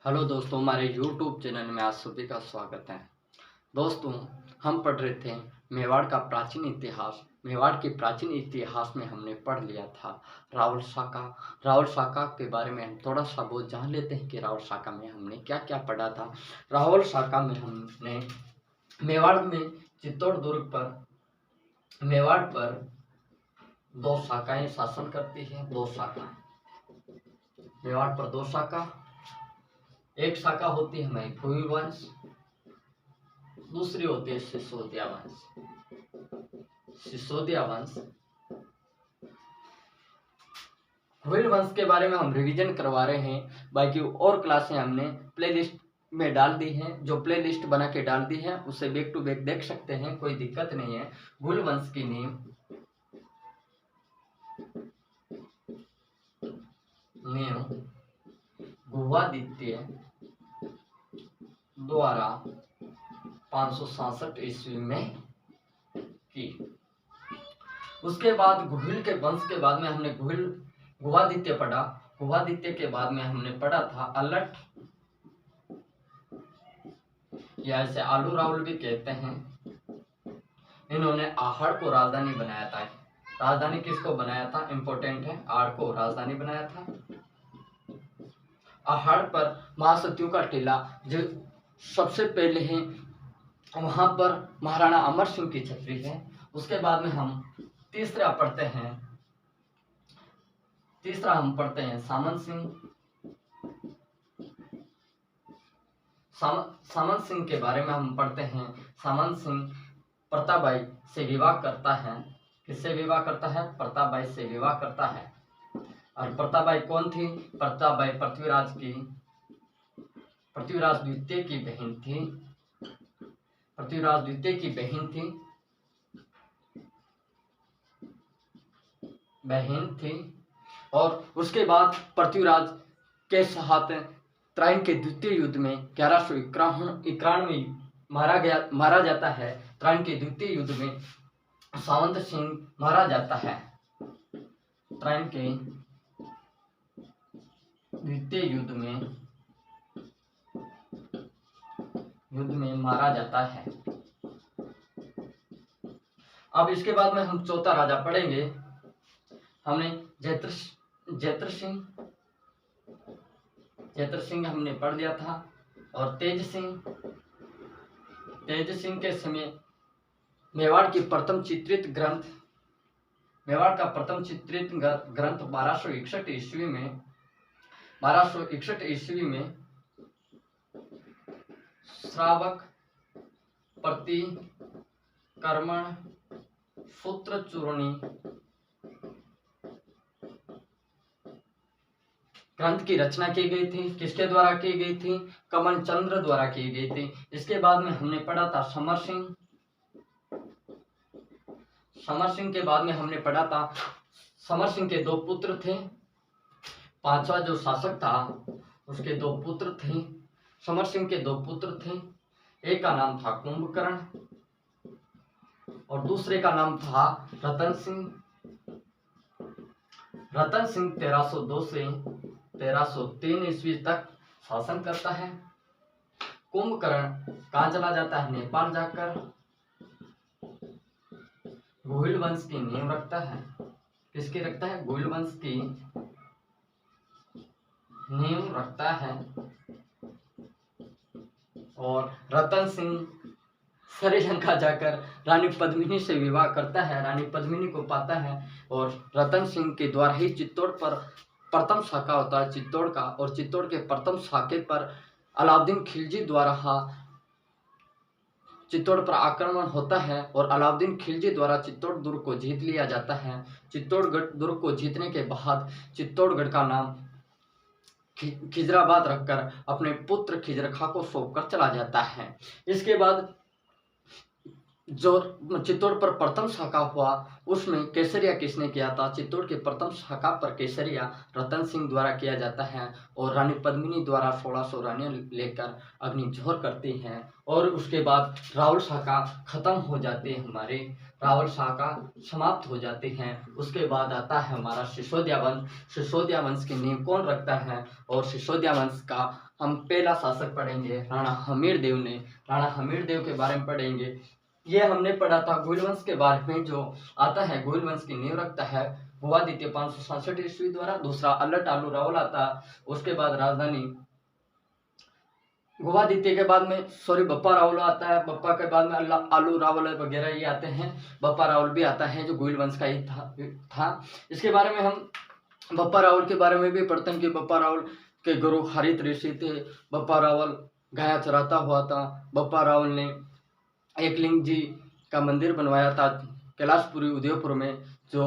Hello दोस्तों, हमारे YouTube channel में आप सभी का स्वागत है। दोस्तों, हम पढ़ रहे थे मेवाड़ का प्राचीन इतिहास। मेवाड़ के प्राचीन इतिहास में हमने पढ़ लिया था रावल शाका के बारे में। हम थोड़ा सा बहुत जान लेते हैं कि रावल शाका में हमने क्या क्या पढ़ा था। रावल शाका में हमने मेवाड़ में चित्तौड़ दुर्ग पर मेवाड़ पर दो शाखाएं शासन करती हैं। दो शाखाएं मेवाड़ पर, दो शाखा। एक शाखा होती है हमारी भोई वंश, दूसरी होती है सिसोदिया वंश। सिसोदिया वंश, भोई वंश के बारे में हम रिवीजन करवा रहे हैं। बाकी और क्लासें हमने प्लेलिस्ट में डाल दी हैं। जो प्लेलिस्ट बना के डाल दी है उसे बैक टू बैक देख सकते हैं, कोई दिक्कत नहीं है। भोई वंश की नींव गुहादित्य द्वारा 567 ईस्वी में की। उसके बाद गुहिल के वंश के बाद में हमने गुहादित्य पढ़ा। गुहादित्य के बाद में हमने पढ़ा था अलट, या इसे आलू रावल भी कहते हैं। इन्होंने आहड़ को राजधानी बनाया था। राजधानी किसको बनाया था, इंपॉर्टेंट है, आहड़ को राजधानी बनाया था। आहड़ पर महासतियों का टीला जो सबसे पहले है, वहां पर महाराणा अमर सिंह की छतरी है। उसके बाद में हम तीसरा हम पढ़ते हैं सामंत सिंह के बारे में हम पढ़ते हैं। सामंत सिंह प्रतापबाई से विवाह करता है। किससे विवाह करता है? प्रतापबाई से विवाह करता है। और प्रतापबाई कौन थी? प्रतापबाई पृथ्वीराज द्वितीय की बहन थी। और उसके बाद पृथ्वीराज के साथ त्राइन के द्वितीय युद्ध में 1191 में मारा जाता है। त्राइन के द्वितीय युद्ध में सावंत सिंह मारा जाता है। त्राइन के द्वितीय युद्ध में मारा जाता है। अब इसके बाद में हम चौथा राजा पढ़ेंगे। हमने जैत्र सिंह हमने पढ़ लिया था। और तेज सिंह के समय मेवाड़ का प्रथम चित्रित ग्रंथ 1261 ईस्वी में श्रावक प्रतिकर्मण सूत्र चूर्णी ग्रंथ की रचना की गई थी। किसके द्वारा की गई थी? कमल चंद्र द्वारा की गई थी। इसके बाद में हमने पढ़ा था समर सिंह के बाद में हमने पढ़ा था समर सिंह के दो पुत्र थे। पांचवा जो शासक था उसके दो पुत्र थे। समर सिंह के दो पुत्र थे। एक का नाम था कुंभकर्ण और दूसरे का नाम था रतन सिंह। रतन सिंह 1302 से 1303 ईस्वी तक शासन करता है। कुंभकर्ण कहाँ चला जाता है? नेपाल जाकर गोहिल वंश की नींव रखता है। किसकी रखता है? गोहिल वंश की नींव रखता है। और रतन सिंह श्रीलंका जाकर रानी पद्मिनी से विवाह करता है। रानी पद्मिनी को पाता है और रतन सिंह के द्वारा ही चित्तौड़ पर प्रथम शाखा होता है चित्तौड़ का। और चित्तौड़ के प्रथम शाखे पर अलाउद्दीन खिलजी द्वारा चित्तौड़ पर आक्रमण होता है और अलाउद्दीन खिलजी द्वारा चित्तौड़ दुर्ग को जीत लिया जाता है। चित्तौड़गढ़ दुर्ग को जीतने के बाद चित्तौड़गढ़ का नाम खिजराबाद रखकर अपने पुत्र खिजर खां को सौंप कर चला जाता है। इसके बाद जो चित्तौड़ पर प्रथम शाखा हुआ उसमें केसरिया किसने किया था? चित्तौड़ के प्रथम शाखा पर केसरिया रतन सिंह द्वारा किया जाता है और रानी पद्मिनी द्वारा 1600 रानियां लेकर अग्निजोर करती हैं। और उसके बाद रावल शाखा खत्म हो जाती है, हमारे रावल शाखा समाप्त हो जाती हैं। उसके बाद आता है हमारा सिसोदिया वंश। सिसोदिया वंश की नींव कौन रखता है? और सिसोदिया वंश का हम पहला शासक पढ़ेंगे राणा हमीर देव ने। राणा हमीर देव के बारे में पढ़ेंगे। ये हमने पढ़ा था गुल वंश के बारे में। जो आता है गुल वंश की नींव रखता है भुवादित्य 567 ईस्वी द्वारा। दूसरा अल्लट आलू रावल आता है। उसके बाद राजधानी भुवादित्य के बाद में बप्पा रावल आता है। बप्पा के बाद में आलू रावल वगैरह ये आते हैं। बप्पा रावल भी आता है जो गुल वंश का ही था। इसके बारे में हम बप्पा रावल के बारे में भी पढ़ते हैं कि बप्पा रावल के गुरु हरित ऋषि थे। बप्पा रावल गाया चराता हुआ था। बप्पा रावल ने एकलिंग जी का मंदिर बनवाया था कैलाशपुरी उदयपुर में, जो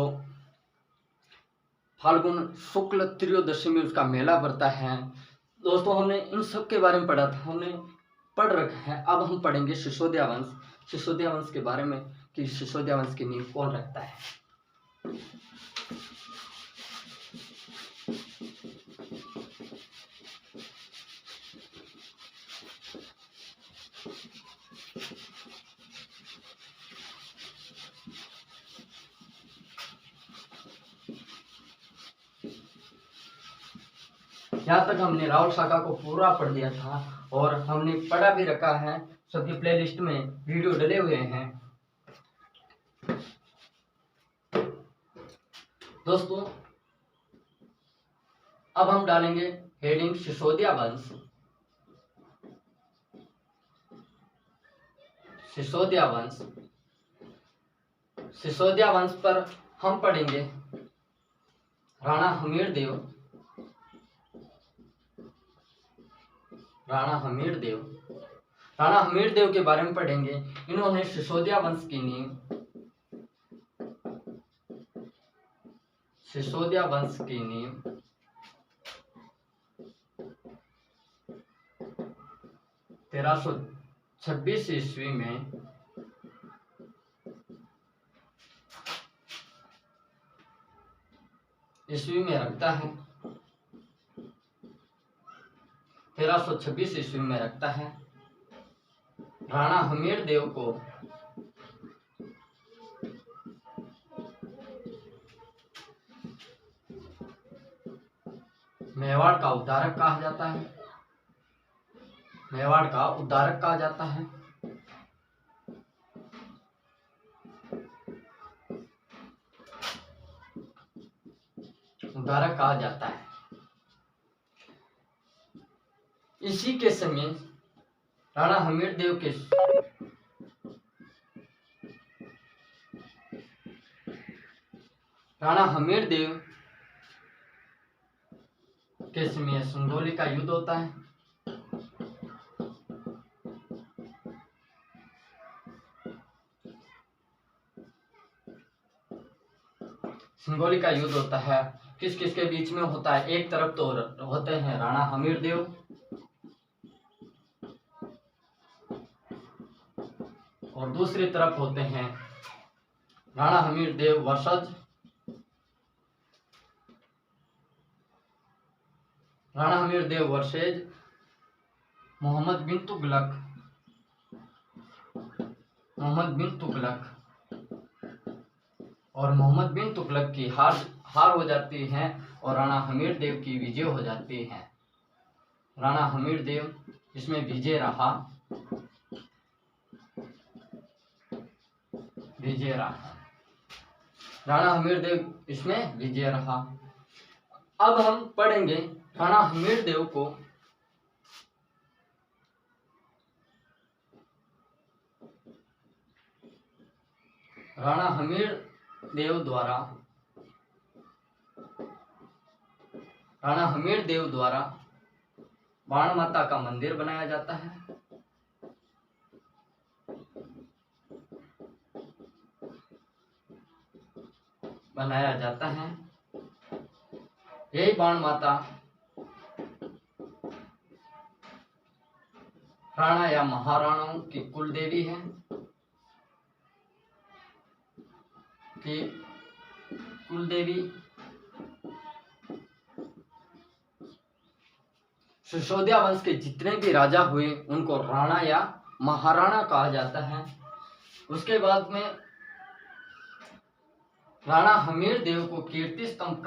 फाल्गुन शुक्ल त्रयोदशी में उसका मेला भरता है। दोस्तों हमने इन सब के बारे में पढ़ा था, हमने पढ़ रखा है। अब हम पढ़ेंगे सिसोदिया वंश। सिसोदिया वंश के बारे में कि सिसोदिया वंश की नींव कौन रखता है। यहाँ तक हमने रावल शाखा को पूरा पढ़ लिया था और हमने पढ़ा भी रखा है। सबकी प्लेलिस्ट में वीडियो डले हुए हैं। दोस्तों अब हम डालेंगे हेडिंग सिसोदिया वंश। सिसोदिया वंश। सिसोदिया वंश पर हम पढ़ेंगे राणा हमीर देव। राणा हमीर देव। राणा हमीर देव के बारे में पढ़ेंगे। इन्होंने सिसोदिया वंश की नींव, सिसोदिया वंश की नींव 1326 ईस्वी में रखता है। 1326 ईस्वी में रखता है। राणा हमीर देव को मेवाड़ का उद्धारक कहा जाता है। मेवाड़ का उद्धारक कहा जाता है। उद्धारक कहा जाता है। इसी के समय राणा हमीर देव के समय संगोली का युद्ध होता है। संगोली का युद्ध होता है। किस किस के बीच में होता है? एक तरफ तो होते हैं राणा हमीर देव और दूसरी तरफ होते हैं राणा हमीर देव वंशज, राणा हमीर देव वंशज मोहम्मद बिन तुगलक और मोहम्मद बिन तुगलक की हार हो जाती है और राणा हमीर देव की विजय हो जाती है। राणा हमीर देव इसमें विजय रहा। राणा हमीर देव इसमें विजय रहा। अब हम पढ़ेंगे राणा हमीर देव को राणा हमीर देव द्वारा बाण माता का मंदिर बनाया जाता है। यही बाण माता राणा या महाराणाओं की कुल देवी है। की कुलदेवी। सिसोदिया वंश के जितने भी राजा हुए उनको राणा या महाराणा कहा जाता है। उसके बाद में राणा हमीर देव को कीर्ति स्तंभ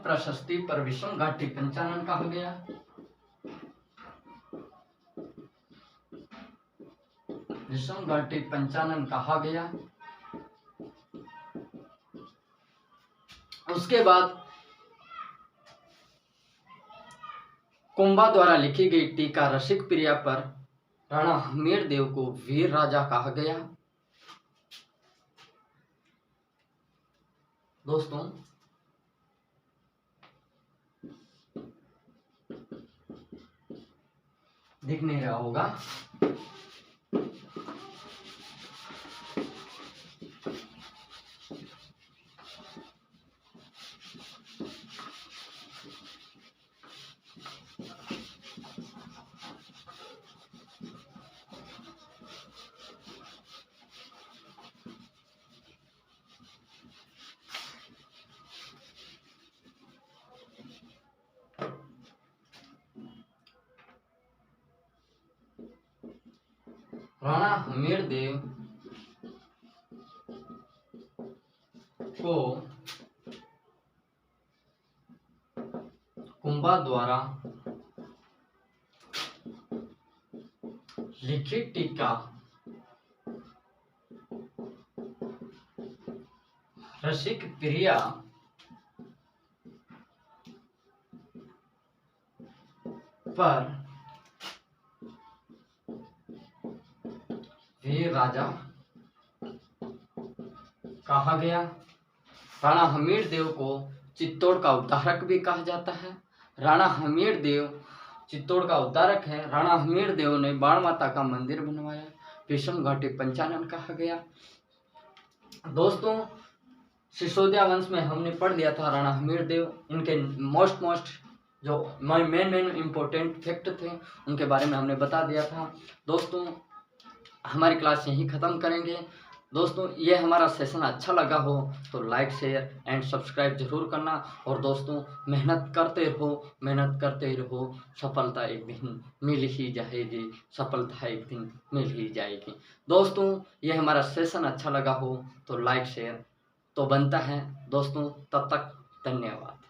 प्रशस्ति पर विषम घाटी पंचानन कहा गया। विषम घाटी पंचानन कहा गया। उसके बाद कुंभा द्वारा लिखी गई टीका रसिक प्रिया पर राणा हमीर देव को वीर राजा कहा गया। दोस्तों दिख नहीं रहा होगा, राणा हमीर देव को कुंभा द्वारा लिखित टीका रसिक प्रिया पर वीर राजा कहा गया। राणा हमीर देव को चित्तौड़ का उद्धारक भी कहा जाता है। राणा हमीर देव चित्तौड़ का उद्धारक है। राणा हमीर देव ने बाण माता का मंदिर बनवाया। विषम घाटी पंचानन कहा गया। दोस्तों सिसोदिया वंश में हमने पढ़ लिया था राणा हमीर देव, इनके मोस्ट जो मेन इम्पोर्टेंट फैक्ट थे उनके बारे में हमने बता दिया था। दोस्तों हमारी क्लास यहीं ख़त्म करेंगे। दोस्तों ये हमारा सेशन अच्छा लगा हो तो लाइक शेयर एंड सब्सक्राइब जरूर करना। और दोस्तों मेहनत करते रहो, सफलता एक दिन मिल ही जाएगी, सफलता एक दिन मिल ही जाएगी। दोस्तों ये हमारा सेशन अच्छा लगा हो तो लाइक शेयर तो बनता है। दोस्तों तब तक धन्यवाद।